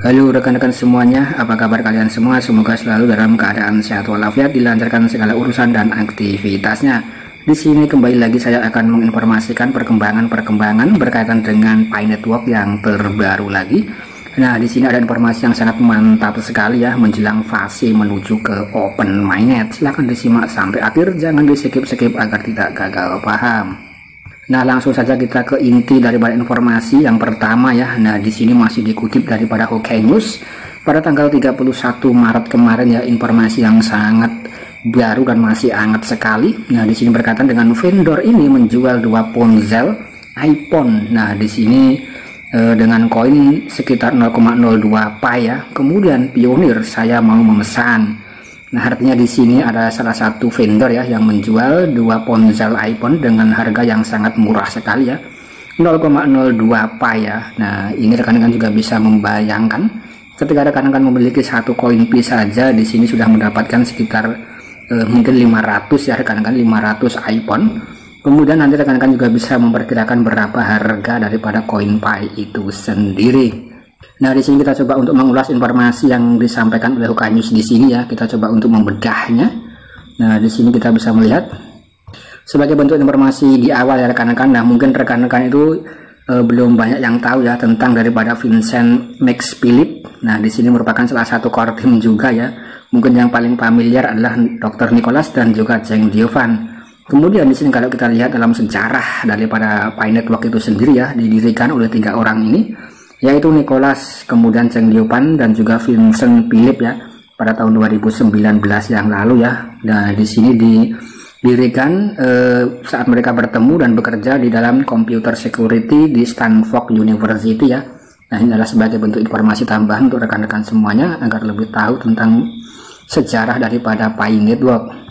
Halo rekan-rekan semuanya, apa kabar kalian semua? Semoga selalu dalam keadaan sehat walafiat, dilancarkan segala urusan dan aktivitasnya. Di sini kembali lagi saya akan menginformasikan perkembangan berkaitan dengan Pi Network yang terbaru lagi. Nah, di sini ada informasi yang sangat mantap sekali ya menjelang fase menuju ke Open Mainnet. Silahkan disimak sampai akhir, jangan di skip-skip agar tidak gagal paham. Nah, langsung saja kita ke inti daripada informasi yang pertama ya. Nah, di sini masih dikutip daripada Hokkien News pada tanggal 31 Maret kemarin ya, informasi yang sangat baru dan masih hangat sekali. Nah, di sini berkaitan dengan vendor ini menjual 2 ponsel iPhone. Nah, di sini dengan koin sekitar 0,02 Pi ya. Kemudian pionir saya mau memesan. Nah, artinya di sini ada salah satu vendor ya yang menjual 2 ponsel iPhone dengan harga yang sangat murah sekali ya, 0,02 Pi ya. Nah, ini rekan-rekan juga bisa membayangkan ketika rekan-rekan memiliki satu koin Pi saja, di sini sudah mendapatkan sekitar mungkin 500 ya rekan-rekan, 500 iPhone. Kemudian nanti rekan-rekan juga bisa memperkirakan berapa harga daripada koin Pi itu sendiri. Nah, di sini kita coba untuk mengulas informasi yang disampaikan oleh Hokkien News di sini ya. Kita coba untuk membedahnya. Nah, di sini kita bisa melihat sebagai bentuk informasi di awal ya rekan-rekan. Nah, mungkin rekan-rekan itu belum banyak yang tahu ya tentang daripada Vincent Max Philip. Nah, di sini merupakan salah satu core team juga ya. Mungkin yang paling familiar adalah Dr. Nicholas dan juga Zheng Diovan. Kemudian di sini kalau kita lihat dalam sejarah daripada Pi Network itu sendiri ya, didirikan oleh 3 orang ini, yaitu Nicholas, kemudian Zheng Diovan dan juga Vincent Philip ya, pada tahun 2019 yang lalu ya. Nah, di sini didirikan saat mereka bertemu dan bekerja di dalam computer security di Stanford University ya. Nah, ini adalah sebagai bentuk informasi tambahan untuk rekan-rekan semuanya agar lebih tahu tentang sejarah daripada Pi Network.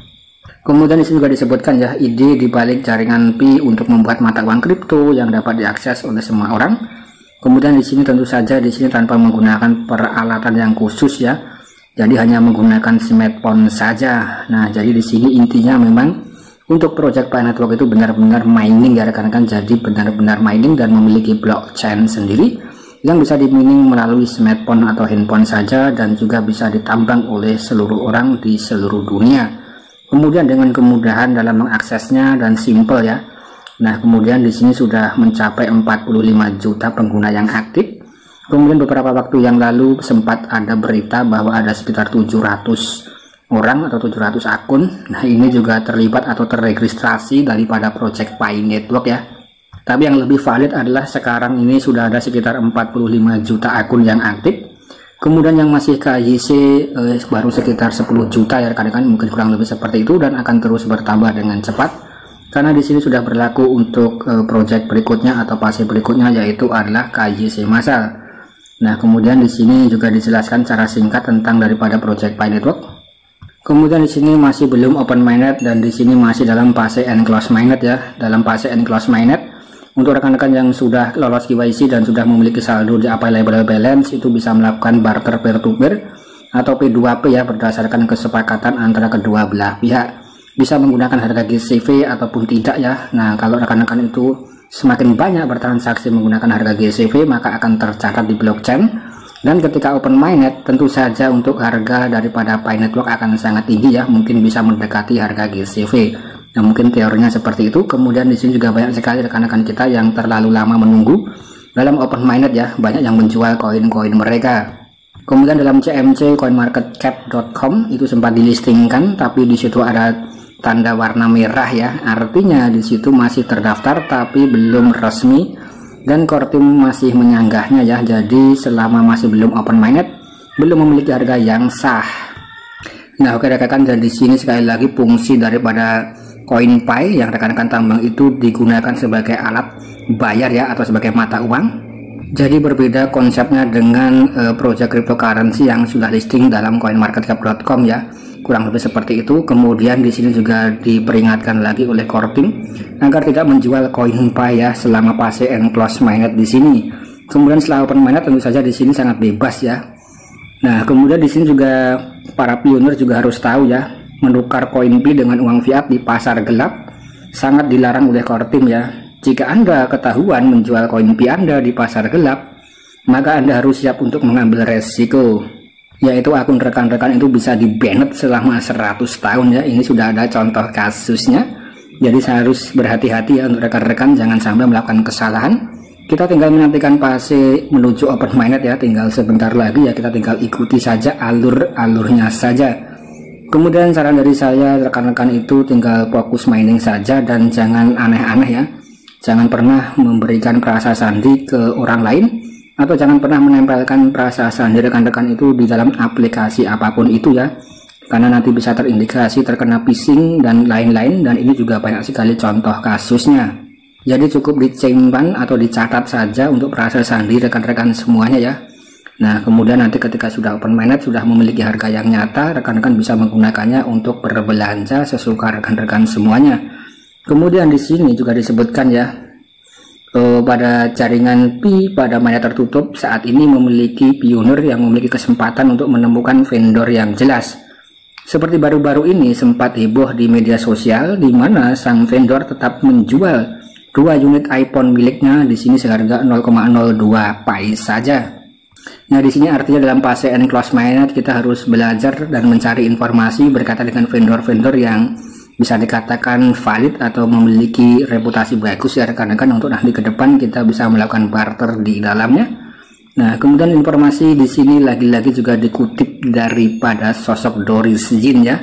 Kemudian di sini juga disebutkan ya ide dibalik jaringan Pi untuk membuat mata uang kripto yang dapat diakses oleh semua orang. Kemudian di sini tentu saja di sini tanpa menggunakan peralatan yang khusus ya. Jadi hanya menggunakan smartphone saja. Nah, jadi di sini intinya memang untuk project Pi Network itu benar-benar mining ya rekan-rekan. Jadi benar-benar mining dan memiliki blockchain sendiri yang bisa di-mining melalui smartphone atau handphone saja dan juga bisa ditambang oleh seluruh orang di seluruh dunia. Kemudian dengan kemudahan dalam mengaksesnya dan simple ya. Nah, kemudian di sini sudah mencapai 45 juta pengguna yang aktif. Kemudian beberapa waktu yang lalu sempat ada berita bahwa ada sekitar 700 orang atau 700 akun. Nah, ini juga terlibat atau terregistrasi daripada project Pi Network ya. Tapi yang lebih valid adalah sekarang ini sudah ada sekitar 45 juta akun yang aktif. Kemudian yang masih KYC baru sekitar 10 juta ya rekan-rekan, mungkin kurang lebih seperti itu, dan akan terus bertambah dengan cepat. Karena di sini sudah berlaku untuk project berikutnya atau fase berikutnya, yaitu adalah KYC massal. Nah, kemudian di sini juga dijelaskan secara singkat tentang daripada project Pi Network. Kemudian di sini masih belum open mainnet dan di sini masih dalam fase enclosed mainnet ya. Dalam fase enclosed mainnet, untuk rekan-rekan yang sudah lolos KYC dan sudah memiliki saldo di available balance itu bisa melakukan barter peer to peer atau P2P ya, berdasarkan kesepakatan antara kedua belah pihak. Bisa menggunakan harga GCV ataupun tidak ya. Nah, kalau rekan-rekan itu semakin banyak bertransaksi menggunakan harga GCV maka akan tercatat di blockchain, dan ketika open mainnet tentu saja untuk harga daripada Pi Network akan sangat tinggi ya, mungkin bisa mendekati harga GCV. Nah, mungkin teorinya seperti itu. Kemudian di sini juga banyak sekali rekan-rekan kita yang terlalu lama menunggu dalam open mainnet ya, banyak yang menjual koin-koin mereka. Kemudian dalam CMC coinmarketcap.com itu sempat dilistingkan, tapi di situ ada tanda warna merah ya, artinya di situ masih terdaftar tapi belum resmi, dan core team masih menyanggahnya ya. Jadi selama masih belum open mainnet, belum memiliki harga yang sah. Nah, oke rekan-rekan, dan di sini sekali lagi fungsi daripada koin Pi yang rekan-rekan tambang itu digunakan sebagai alat bayar ya, atau sebagai mata uang. Jadi berbeda konsepnya dengan project cryptocurrency yang sudah listing dalam coinmarketcap.com ya. Kurang lebih seperti itu. Kemudian di sini juga diperingatkan lagi oleh core team agar tidak menjual koin Pi ya selama fase enclosed mainnet di sini. Kemudian setelah open mainnet tentu saja di sini sangat bebas ya. Nah, kemudian di sini juga para pionir juga harus tahu ya, menukar koin Pi dengan uang fiat di pasar gelap sangat dilarang oleh core team ya. Jika Anda ketahuan menjual koin Pi Anda di pasar gelap, maka Anda harus siap untuk mengambil resiko, yaitu akun rekan-rekan itu bisa di-banned selama 100 tahun ya. Ini sudah ada contoh kasusnya. Jadi saya harus berhati-hati ya untuk rekan-rekan, jangan sampai melakukan kesalahan. Kita tinggal menantikan fase menuju open mainnet ya, tinggal sebentar lagi ya, kita tinggal ikuti saja alur-alurnya saja. Kemudian saran dari saya, rekan-rekan itu tinggal fokus mining saja dan jangan aneh-aneh ya. Jangan pernah memberikan prasasti ke orang lain, atau jangan pernah menempelkan prasasti rekan-rekan itu di dalam aplikasi apapun itu ya, karena nanti bisa terindikasi terkena phishing dan lain-lain, dan ini juga banyak sekali contoh kasusnya. Jadi cukup disimpan atau dicatat saja untuk prasasti rekan-rekan semuanya ya. Nah, kemudian nanti ketika sudah open mainnet, sudah memiliki harga yang nyata, rekan-rekan bisa menggunakannya untuk berbelanja sesuka rekan-rekan semuanya. Kemudian di sini juga disebutkan ya, pada jaringan Pi pada mainnet tertutup saat ini memiliki pionir yang memiliki kesempatan untuk menemukan vendor yang jelas. Seperti baru-baru ini sempat heboh di media sosial, di mana sang vendor tetap menjual 2 unit iPhone miliknya di sini seharga 0,02 Pi saja. Nah, di sini artinya dalam fase enclose mainnet kita harus belajar dan mencari informasi berkaitan dengan vendor-vendor yang bisa dikatakan valid atau memiliki reputasi bagus ya rekan-rekan, untuk nanti ke depan kita bisa melakukan barter di dalamnya. Nah, kemudian informasi di sini lagi-lagi juga dikutip daripada sosok Doris Jin ya.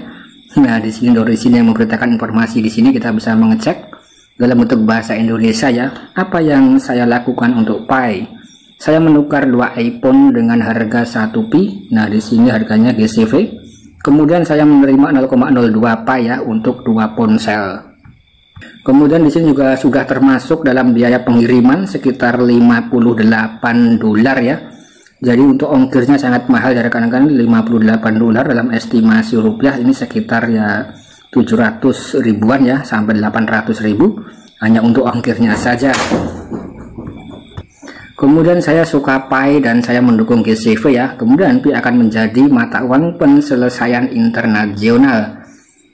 Nah, di sini Doris Jin yang memberitakan informasi di sini, kita bisa mengecek dalam bentuk bahasa Indonesia ya. Apa yang saya lakukan untuk Pi? Saya menukar 2 iPhone dengan harga 1 Pi. Nah, di sini harganya GCV. Kemudian saya menerima 0,02 Pi ya untuk 2 ponsel. Kemudian di sini juga sudah termasuk dalam biaya pengiriman sekitar $58 ya. Jadi untuk ongkirnya sangat mahal ya rekan-rekan, $58 dalam estimasi rupiah ini sekitar ya 700 ribuan ya, sampai 800 ribu hanya untuk ongkirnya saja. Kemudian saya suka Pi dan saya mendukung GCV ya. Kemudian Pi akan menjadi mata uang penselesaian internasional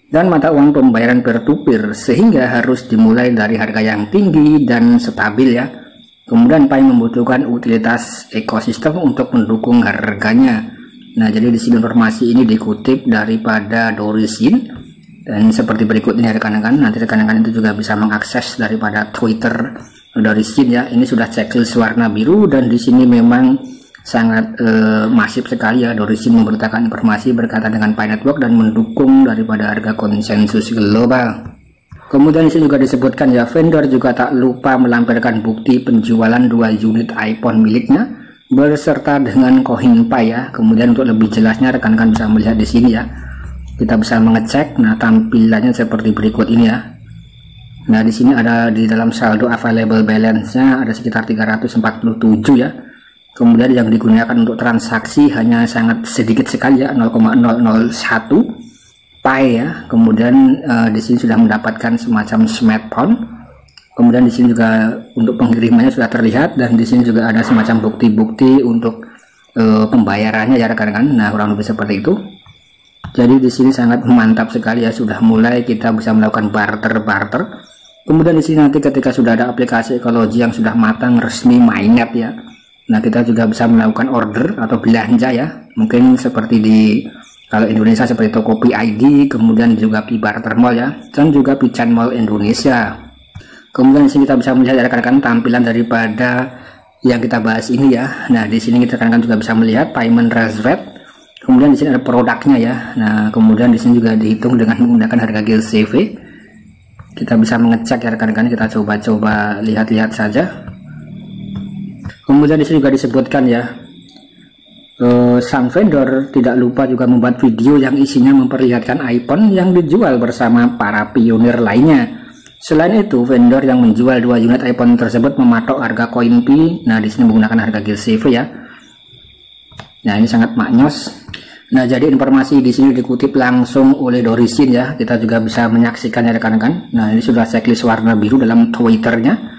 dan mata uang pembayaran peer-to-peer, sehingga harus dimulai dari harga yang tinggi dan stabil ya. Kemudian Pi membutuhkan utilitas ekosistem untuk mendukung harganya. Nah, jadi di sini informasi ini dikutip daripada Doris Jin, dan seperti berikut ini rekan-rekan. Nanti rekan-rekan itu juga bisa mengakses daripada Twitter Doris Jin ya. Ini sudah checklist warna biru, dan di sini memang sangat masif sekali ya. Doris Jin memberitakan informasi berkaitan dengan Pi Network dan mendukung daripada harga konsensus global. Kemudian di sini juga disebutkan ya, vendor juga tak lupa melampirkan bukti penjualan 2 unit iPhone miliknya beserta dengan koin Pi ya. Kemudian untuk lebih jelasnya rekan-rekan bisa melihat di sini ya. Kita bisa mengecek. Nah, tampilannya seperti berikut ini ya. Nah, di sini ada di dalam saldo available balance-nya ada sekitar 347 ya. Kemudian yang digunakan untuk transaksi hanya sangat sedikit sekali ya, 0,001 Pi ya. Kemudian di sini sudah mendapatkan semacam smartphone. Kemudian di sini juga untuk pengirimannya sudah terlihat, dan di sini juga ada semacam bukti-bukti untuk pembayarannya ya rekan-rekan. Nah, kurang lebih seperti itu. Jadi di sini sangat mantap sekali ya, sudah mulai kita bisa melakukan barter. Kemudian di sini nanti ketika sudah ada aplikasi ekologi yang sudah matang resmi mainnet ya. Nah, kita juga bisa melakukan order atau belanja ya. Mungkin seperti di kalau Indonesia seperti Tokopedia ID, kemudian juga Pi Barter Mall ya, dan juga Pi Chain Mall Indonesia. Kemudian di sini kita bisa melihat rekan-rekan tampilan daripada yang kita bahas ini ya. Nah, di sini kita rekan-rekan juga bisa melihat payment rate. Kemudian di sini ada produknya ya. Nah, kemudian di sini juga dihitung dengan menggunakan harga GCV. Kita bisa mengecek ya rekan-rekan, kita coba-coba lihat-lihat saja. Kemudian di sini juga disebutkan ya, sang vendor tidak lupa juga membuat video yang isinya memperlihatkan iPhone yang dijual bersama para pionir lainnya. Selain itu, vendor yang menjual 2 unit iPhone tersebut mematok harga koin Pi. Nah, di sini menggunakan harga GCV ya. Nah, ini sangat maknyos. Nah, jadi informasi di sini dikutip langsung oleh Doris Jin ya. Kita juga bisa menyaksikannya rekan-rekan. Nah, ini sudah checklist warna biru dalam Twitternya.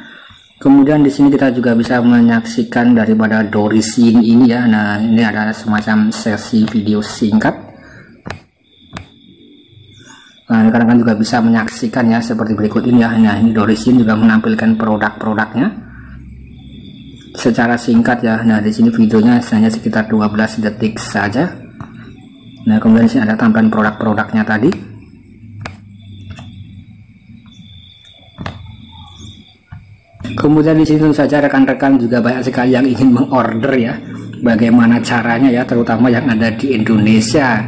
Kemudian di sini kita juga bisa menyaksikan daripada Doris Jin ini ya. Nah, ini ada semacam sesi video singkat. Nah, rekan-rekan juga bisa menyaksikan ya seperti berikut ini ya. Nah, ini Doris Jin juga menampilkan produk-produknya. secara singkat ya. Nah, di sini videonya hanya sekitar 12 detik saja. Nah, kemudian sini ada tampilan produk-produknya tadi. Kemudian di sini tentu saja rekan-rekan juga banyak sekali yang ingin mengorder ya. Bagaimana caranya ya, terutama yang ada di Indonesia.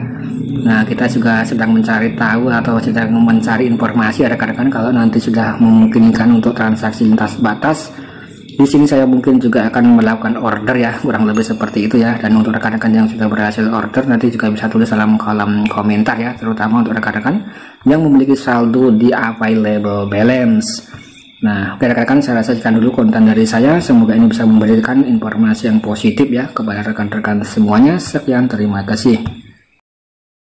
Nah, kita juga sedang mencari tahu atau sedang mencari informasi ya rekan-rekan, kalau nanti sudah memungkinkan untuk transaksi lintas batas. Di sini saya mungkin juga akan melakukan order ya, kurang lebih seperti itu ya. Dan untuk rekan-rekan yang sudah berhasil order, nanti juga bisa tulis dalam kolom komentar ya, terutama untuk rekan-rekan yang memiliki saldo di available balance. Nah, oke rekan-rekan, saya rasa sekian dulu konten dari saya. Semoga ini bisa memberikan informasi yang positif ya kepada rekan-rekan semuanya. Sekian, terima kasih.